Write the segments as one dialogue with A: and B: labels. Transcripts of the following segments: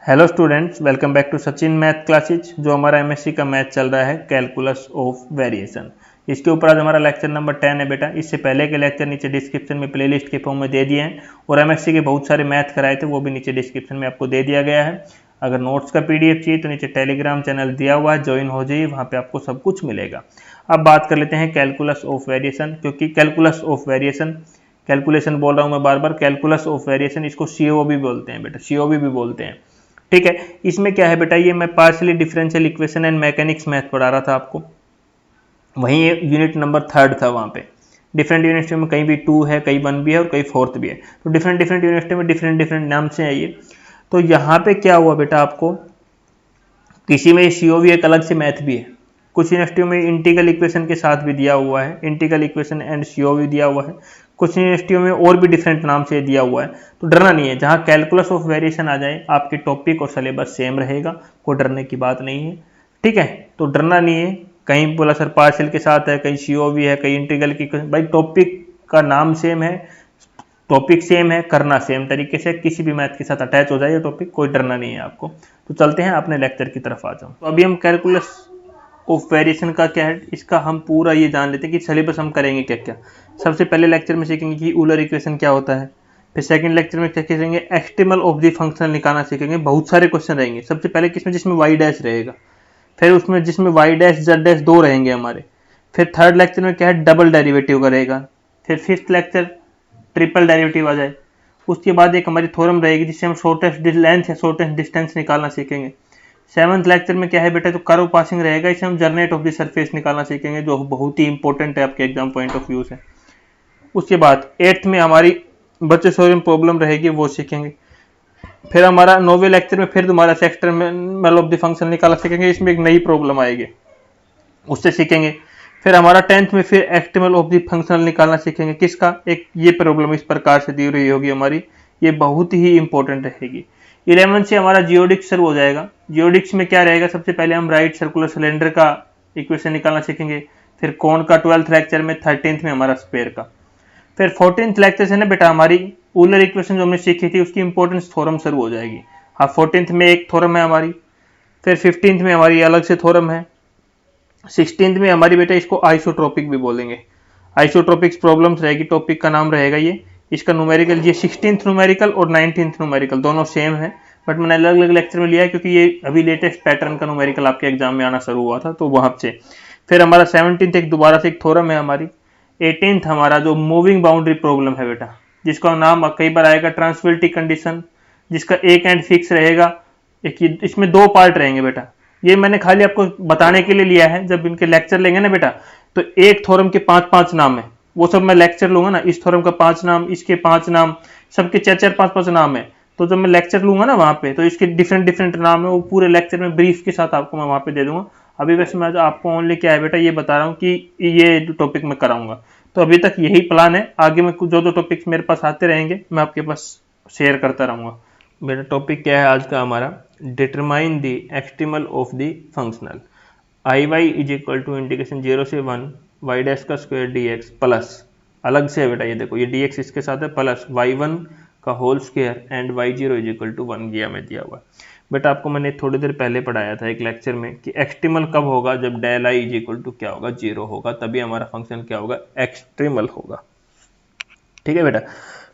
A: Hello students, welcome back to Sachin math classes. जो हमारा MSc का मैथ चल रहा है कैलकुलस ऑफ वेरिएशन, इसके ऊपर आज हमारा लेक्चर नंबर 10 है बेटा। इससे पहले के लेक्चर नीचे डिस्क्रिप्शन में प्लेलिस्ट के फॉर्म में दे दिए हैं और एमएससी के बहुत सारे मैथ कराए थे, वो भी नीचे डिस्क्रिप्शन में आपको दे दिया गया है। अगर नोट्स का पीडीएफ चाहिए तो नीचे टेलीग्राम चैनल दिया हुआ है, ज्वाइन हो जाइए, वहाँ पे आपको सब कुछ मिलेगा। अब बात कर लेते हैं कैलकुलस ऑफ वेरिएशन, क्योंकि कैलकुलस ऑफ वेरिएशन, कैलकुलेशन बोल रहा हूँ मैं बार बार, कैलकुलस ऑफ वेरिएशन इसको सीओ भी बोलते हैं बेटा, सीओ भी बोलते हैं। ठीक है, इसमें क्या है बेटा, ये मैं partially differential equation and mechanics math पढ़ा रहा था आपको। वहीं यूनिट नंबर 3 था, वहाँ पे डिफरेंट यूनिवर्सिटी में कहीं भी 2 है, कहीं 1 भी है और कहीं 4 भी है, तो डिफरेंट डिफरेंट यूनिवर्सिटी में डिफरेंट डिफरेंट नाम से है ये। तो यहाँ पे क्या हुआ बेटा, आपको किसी में सीओ भी एक अलग से मैथ भी है, कुछ यूनिवर्सिटियों में इंटीग्रल इक्वेशन के साथ भी दिया हुआ है, इंटीग्रल इक्वेशन एंड सीओ भी दिया हुआ है, कुछ यूनिवर्सिटियों में और भी डिफरेंट नाम से दिया हुआ है। तो डरना नहीं है, जहाँ कैलकुलस ऑफ वेरिएशन आ जाए आपके टॉपिक और सिलेबस सेम रहेगा, कोई डरने की बात नहीं है। ठीक है, तो डरना नहीं है। कहीं बोला सर पार्शियल के साथ है, कहीं सीओ भी है, कहीं इंटीग्रल की, भाई टॉपिक का नाम सेम है, टॉपिक सेम है, करना सेम तरीके से, किसी भी मैथ के साथ अटैच हो जाए टॉपिक, कोई डरना नहीं है आपको। तो चलते हैं अपने लेक्चर की तरफ आ जाओ। तो अभी हम कैलकुलस ऑफ वेरिएशन का क्या है, इसका हम पूरा ये जान लेते हैं कि सिलेबस हम करेंगे क्या क्या। सबसे पहले लेक्चर में सीखेंगे कि यूलर इक्वेशन क्या होता है, फिर सेकंड लेक्चर में क्या सीखेंगे, एक्सट्रीमल ऑफ द फंक्शन निकालना सीखेंगे। बहुत सारे क्वेश्चन रहेंगे, सबसे पहले किसमें, जिसमें वाई डैश रहेगा, फिर उसमें जिसमें वाई डैश जेड डैश दो रहेंगे हमारे, फिर थर्ड लेक्चर में क्या है, डबल डेरिवेटिव का रहेगा, फिर फिफ्थ लेक्चर ट्रिपल डेरिवेटिव आ जाए। उसके बाद एक हमारी थ्योरम रहेगी जिससे हम शॉर्टेस्ट लेंथ या शॉर्टेस्ट डिस्टेंस निकालना सीखेंगे। सेवंथ लेक्चर में क्या है बेटा, तो कर्व पासिंग रहेगा, इसे हम जनरेट ऑफ द सरफेस निकालना सीखेंगे, जो बहुत ही इंपॉर्टेंट है आपके एग्जाम पॉइंट ऑफ व्यू से। उसके बाद एट्थ में हमारी बच्चे सोरियम प्रॉब्लम रहेगी, वो सीखेंगे। फिर हमारा नौवे लेक्चर में फिर तुम्हारा एक्सट्रीमल ऑफ द फंक्शन निकालना सीखेंगे, इसमें एक नई प्रॉब्लम आएगी, उससे सीखेंगे। फिर हमारा 10th में फिर एक्सट्रीमल ऑफ द फंक्शनल निकालना सीखेंगे, किसका, एक ये प्रॉब्लम इस प्रकार से दी रही होगी हमारी, ये बहुत ही इंपॉर्टेंट रहेगी। 11 से हमारा जियोडिक्स शुरू हो जाएगा। जियोडिक्स में क्या रहेगा, सबसे पहले हम राइट सर्कुलर सिलेंडर का इक्वेशन निकालना सीखेंगे, फिर कोन का 12th लेक्चर में, 13th में हमारा स्पेयर का। फिर 14th लेक्चर से ना बेटा हमारी यूलर इक्वेशन जो हमने सीखी थी उसकी इंपॉर्टेंस थ्योरम शुरू हो जाएगी। हाँ, 14th में एक थ्योरम है हमारी, फिर 15th में हमारी अलग से थ्योरम है, 16th में हमारी बेटा इसको आइसोट्रोपिक भी बोलेंगे। आइसोट्रोपिक्स प्रॉब्लम्स रहेगी, टॉपिक का नाम रहेगा ये। इसका न्यूमेरिकल, ये 16th न्यूमेरिकल और 19th न्यूमेरिकल दोनों सेम है, बट मैंने अलग अलग लेक्चर में लिया है क्योंकि ये अभी लेटेस्ट पैटर्न का न्यूमेरिकल आपके एग्जाम में आना शुरू हुआ था, तो वहां से। फिर हमारा 17th एक दोबारा से एक थ्योरम है हमारी। 18th हमारा जो मूविंग बाउंड्री प्रॉब्लम है बेटा, जिसका नाम कई बार आएगा ट्रांसविलिटी कंडीशन, जिसका एक एंड फिक्स रहेगा। एक इसमें दो पार्ट रहेंगे बेटा, ये मैंने खाली आपको बताने के लिए लिया है, जब इनके लेक्चर लेंगे ना बेटा, तो एक थ्योरम के 5-5 नाम है, वो सब मैं लेक्चर लूंगा ना, इस थ्योरम का 5 नाम, इसके 5 नाम, सबके 4-4 5-5 नाम है। तो जब मैं लेक्चर लूंगा ना वहां पे, तो इसके डिफरेंट डिफरेंट नाम है, वो पूरे लेक्चर में ब्रीफ के साथ आपको मैं वहां पे दे दूंगा। अभी वैसे मैं आपको ओनली क्या है बेटा, ये बता रहा हूँ कि ये टॉपिक मैं कराऊंगा, तो अभी तक यही प्लान है। आगे में जो जो टॉपिक्स मेरे पास आते रहेंगे मैं आपके पास शेयर करता रहूंगा। मेरा टॉपिक क्या है आज का हमारा, determine the extremal of the functional. I Y is equal to integration 0 से 1 वाई डैश का स्क्वायर डी एक्स प्लस, अलग से है बेटा, ये देखो ये डी एक्स इसके साथ है, प्लस y1 का whole square and y0 is equal to 1 गया में दिया हुआ है। बेटा आपको मैंने थोड़ी देर पहले पढ़ाया था एक लेक्चर में कि एक्सट्रीमल कब होगा, जब del I is equal to क्या होगा, 0 होगा, तभी हमारा फंक्शन क्या होगा, एक्सट्रीमल होगा। ठीक है बेटा,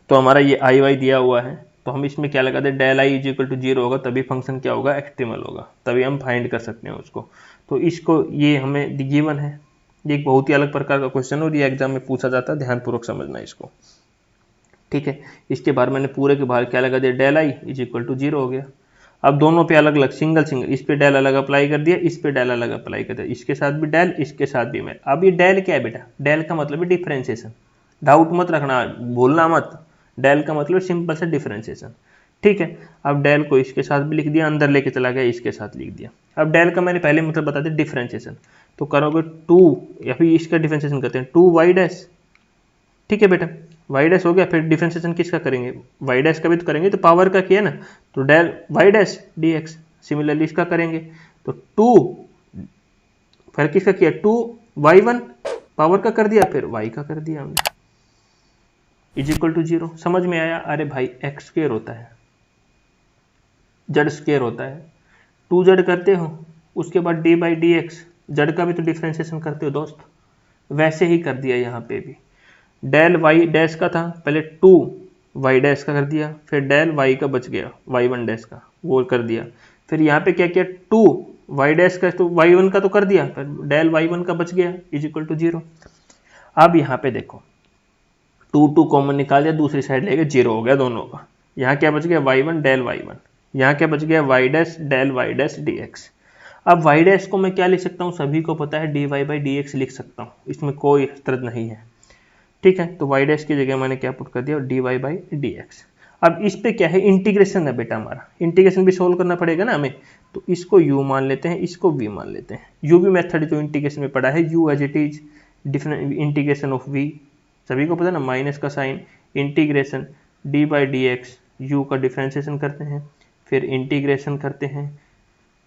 A: तो हमारा ये आई वाई दिया हुआ है, तो हम इसमें क्या लगा दें, del I is equal to 0 होगा, तभी फंक्शन क्या होगा, एक्सट्रीमल होगा, तभी हम फाइंड कर सकते हैं उसको। तो इसको ये हमें गिवन है, ये एक बहुत ही अलग प्रकार का क्वेश्चन और ये एग्जाम में पूछा जाता है, ध्यानपूर्वक समझना इसको। ठीक है, इसके बाहर मैंने पूरे के बाहर क्या लगा दिया, del I is equal to 0 हो गया। अब दोनों पे अलग अलग सिंगल सिंगल, इस पे डेल अलग अप्लाई कर दिया, इस पे डेल अलग अप्लाई कर दिया, इसके साथ भी डेल, इसके साथ भी मैं। अब ये डेल क्या है बेटा, डेल का मतलब है डिफरेंशिएशन, डाउट मत रखना, भूलना मत, डेल का मतलब सिंपल से डिफरेंशिएशन। ठीक है, अब डेल को इसके साथ भी लिख दिया, अंदर लेके चला गया, इसके साथ लिख दिया। अब डेल का मैंने पहले मतलब बता दिया डिफरेंशिएशन, तो करोगे 2, या फिर इसका डिफरेंशिएशन करते हैं 2 वाई डैश। ठीक है बेटा, वाई डैश हो गया, फिर डिफरेंशिएशन किसका करेंगे, वाई डैश का भी तो करेंगे, तो पावर का किया ना, तो del y dash d x. Similarly इसका करेंगे तो 2, फिर किसका किया, 2y1 पावर का कर दिया, फिर y का कर दिया हमने, इज इक्वल टू 0। समझ में आया, अरे भाई एक्स स्क्वायर होता है, जेड स्क्वायर होता है, 2z करते हो, उसके बाद D by d x, Z का भी तो डिफ्रेंशिएशन करते हो दोस्त, वैसे ही कर दिया यहाँ पे भी। डेल वाई डैश का था, पहले 2 वाई डैश का कर दिया, फिर डेल वाई का बच गया, वाई वन डैश का वो कर दिया, फिर यहाँ पे क्या किया 2 वाई डैश का, तो वाई वन का तो कर दिया, फिर डेल वाई वन का बच गया इज इक्वल टू 0। अब यहाँ पे देखो 2 कॉमन निकाल दिया, दूसरी साइड लेके 0 हो गया दोनों का। यहाँ क्या बच गया y one del y one, यहाँ क्या बच गया y dash del y dash d x. अब वाई डैश को मैं क्या लिख सकता हूँ, सभी को पता है d y by d x लिख सकता हूँ, इसमें कोई हसरत नहीं है, ठीक है। तो वाई डैश की जगह मैंने क्या पुट कर दिया, d y by d x. अब इस पे क्या है, इंटीग्रेशन है बेटा हमारा, इंटीग्रेशन भी सोल्व करना पड़ेगा ना हमें, तो इसको u मान लेते हैं, इसको v मान लेते हैं। u भी मेथड जो इंटीग्रेशन में पड़ा है, u as it is integration of v, सभी को पता है ना, माइनस का sign, integration d by d x, u का डिफ्रेंशिएशन करते हैं, फिर इंटीग्रेशन करते हैं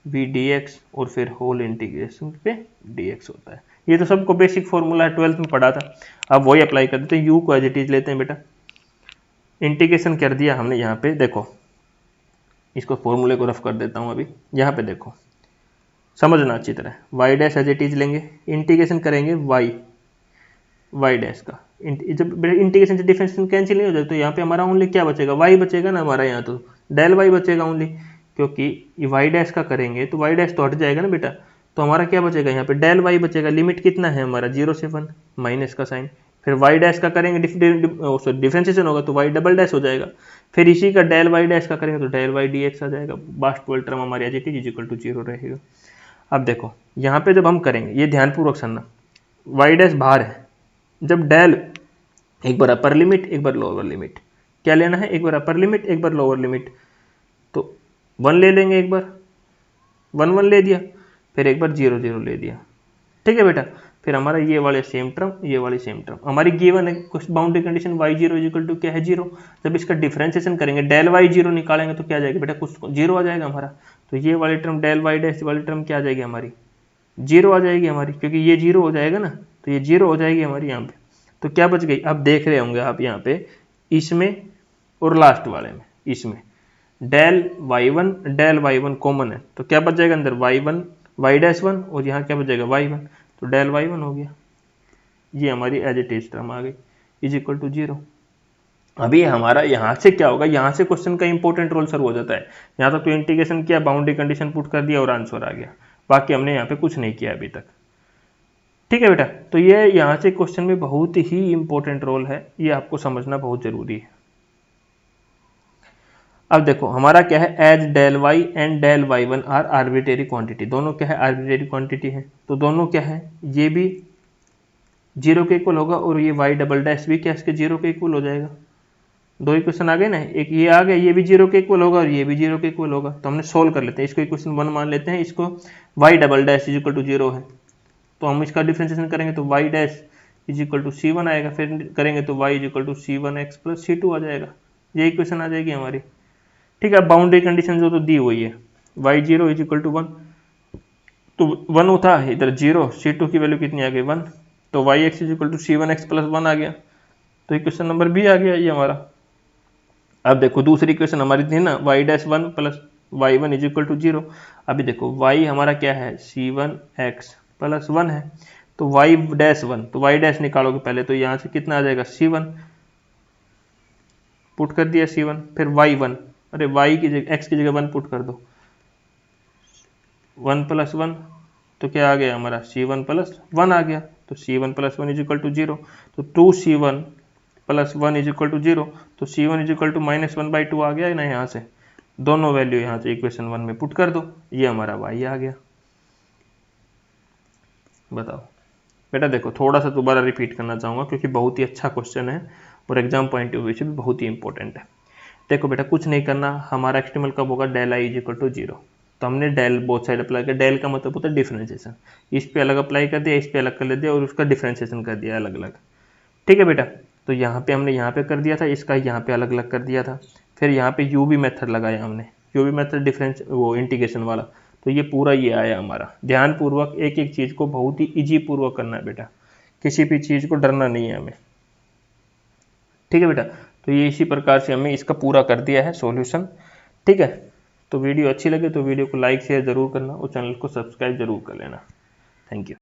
A: v dx, और फिर होल इंटीग्रेशन पे dx होता है। ये तो सबको बेसिक फॉर्मूला है, 12th में पढ़ा था, अब वही अप्लाई कर देते हैं। u को एज इट इज लेते हैं बेटा, इंटीग्रेशन कर दिया हमने, यहाँ पे देखो इसको फॉर्मूले को रफ कर देता हूँ अभी, यहाँ पे देखो समझना अच्छी तरह, y dash as it is लेंगे, इंटीग्रेशन करेंगे y डैश का, जब इंटीग्रेशन से डिफरेंशिएशन कैंसिल नहीं हो जाए तो यहाँ पे हमारा ओनली क्या बचेगा, y बचेगा ना हमारा, यहाँ तो डेल y बचेगा ओनली, क्योंकि ये y डैश का करेंगे तो y डैश तो हट जाएगा ना बेटा, तो हमारा क्या बचेगा यहाँ पे डेल y बचेगा। लिमिट कितना है हमारा 0 से 1, माइनस का साइन, फिर y डैश का करेंगे डिफरेंशिएशन होगा तो y डबल डैश हो जाएगा, फिर इसी का डेल y डैश का करेंगे तो डेल y dx आ जाएगा, लास्ट 12 टर्म हमारी as it is equal to 0 रहेगा। अब देखो यहाँ पे जब हम करेंगे, ये ध्यानपूर्वक सुनना, y डैश बाहर है, जब डेल एक बार अपर लिमिट एक बार लोअर लिमिट, क्या लेना है, एक बार अपर लिमिट एक बार लोअर लिमिट, तो 1 ले लेंगे, एक बार 1 1 ले दिया, फिर एक बार 0 0 ले दिया, ठीक है बेटा। फिर हमारा ये वाले सेम टर्म, ये वाली सेम टर्म हमारी गिवन है, कुछ boundary condition y0 equal to क्या है 0, जब इसका डिफरेंशिएशन करेंगे डेल y0 निकालेंगे तो क्या आ जाएगा बेटा, कुछ 0 आ जाएगा हमारा, तो ये वाली टर्म डेल y डैश वाली टर्म क्या आ जाएगी हमारी, 0 आ जाएगी हमारी, क्योंकि ये 0 हो जाएगा ना, तो ये 0 हो जाएगी हमारी यहाँ पे। तो क्या बच गई, अब देख रहे होंगे आप यहाँ पे, इसमें और लास्ट वाले में, इसमें डेल वाई वन कॉमन है, तो क्या बच जाएगा अंदर वाई डैश वन, और यहाँ क्या बचेगा y1, तो डेल y1 हो गया, ये हमारी एज इट इज टर्म आ गई इज इक्वल टू 0। अभी हमारा यहाँ से क्या होगा, यहाँ से क्वेश्चन का इंपॉर्टेंट रोल सर हो जाता है, यहाँ तक तो इंटीग्रेशन किया, बाउंड्री कंडीशन पुट कर दिया और आंसर आ गया, बाकी हमने यहाँ पे कुछ नहीं किया अभी तक, ठीक है बेटा। तो ये यहाँ से क्वेश्चन में बहुत ही इंपॉर्टेंट रोल है, ये आपको समझना बहुत जरूरी है। अब देखो हमारा क्या है, as del y and del y one are arbitrary quantity, दोनों क्या है आर्बिट्रेरी क्वांटिटी है, तो दोनों क्या है, ये भी 0 के इक्वल होगा और ये y डबल डैश भी क्या इसके 0 के इक्वल हो जाएगा। दो इक्वेशन आ गए ना, एक ये आ गया, ये भी 0 के इक्वल होगा और ये भी 0 के इक्वल होगा, तो हमने सोल्व कर लेते हैं, इसको इक्वेशन 1 मान लेते हैं, इसको y double dash is equal to 0 है, तो हम इसका डिफरेंशिएशन करेंगे तो y dash is equal to c1 आएगा, फिर करेंगे तो y is equal to c1x plus c2 आ जाएगा, ये इक्वेशन आ जाएगी हमारी, ठीक है। बाउंड्री कंडीशन जो तो दी हुई है, y0 इज इक्वल टू 1, तो 1 था इधर 0, c2 की वैल्यू कितनी आ गई 1, तो yx is equal to c1x plus 1 आ गया, तो इक्वेशन नंबर बी आ गया ये हमारा। अब देखो दूसरी इक्वेशन हमारी थी ना y dash 1 plus y1 is equal to 0, अभी देखो y हमारा क्या है c1x प्लस 1 है, तो y डैश 1, तो y डैश निकालोगे पहले, तो यहाँ से कितना आ जाएगा c1, पुट कर दिया c1, फिर y1, अरे y की जगह x की जगह 1 पुट कर दो, 1 प्लस 1, तो क्या आ गया हमारा c1 प्लस 1 आ गया, तो c1 plus 1 is equal to 0, तो 2c1 plus 1 is equal to 0, तो c1 इज इक्वल टू -1/2 आ गया ना, यहाँ से दोनों वैल्यू यहाँ से इक्वेशन 1 में पुट कर दो, ये हमारा y आ गया। बताओ बेटा, देखो थोड़ा सा दोबारा रिपीट करना चाहूँगा क्योंकि बहुत ही अच्छा क्वेश्चन है और एग्जाम पॉइंट ऑफ व्यू से भी बहुत ही इंपॉर्टेंट है। देखो बेटा कुछ नहीं करना, हमारा एक्सट्रीमल कब होगा, del I is equal to 0, तो हमने डेल बोथ साइड अप्लाई किया, डेल का मतलब होता है डिफरेंशिएशन, इस पे अलग अप्लाई कर दिया, इस पे अलग कर ले दिया और उसका डिफरेंशिएशन कर दिया अलग अलग, ठीक है बेटा। तो यहाँ पे हमने यहाँ पे कर दिया था, इसका यहाँ पे अलग अलग कर दिया था, फिर यहाँ पे यू भी मेथड लगाया हमने, यू भी मेथड डिफरेंस वो इंटीग्रेशन वाला, तो ये पूरा ये आया हमारा। ध्यानपूर्वक एक एक चीज़ को बहुत ही ईजी पूर्वक करना है बेटा, किसी भी चीज़ को डरना नहीं है हमें, ठीक है बेटा। तो ये इसी प्रकार से हमें इसका पूरा कर दिया है सॉल्यूशन, ठीक है। तो वीडियो अच्छी लगे तो वीडियो को लाइक शेयर ज़रूर करना और चैनल को सब्सक्राइब जरूर कर लेना। Thank you.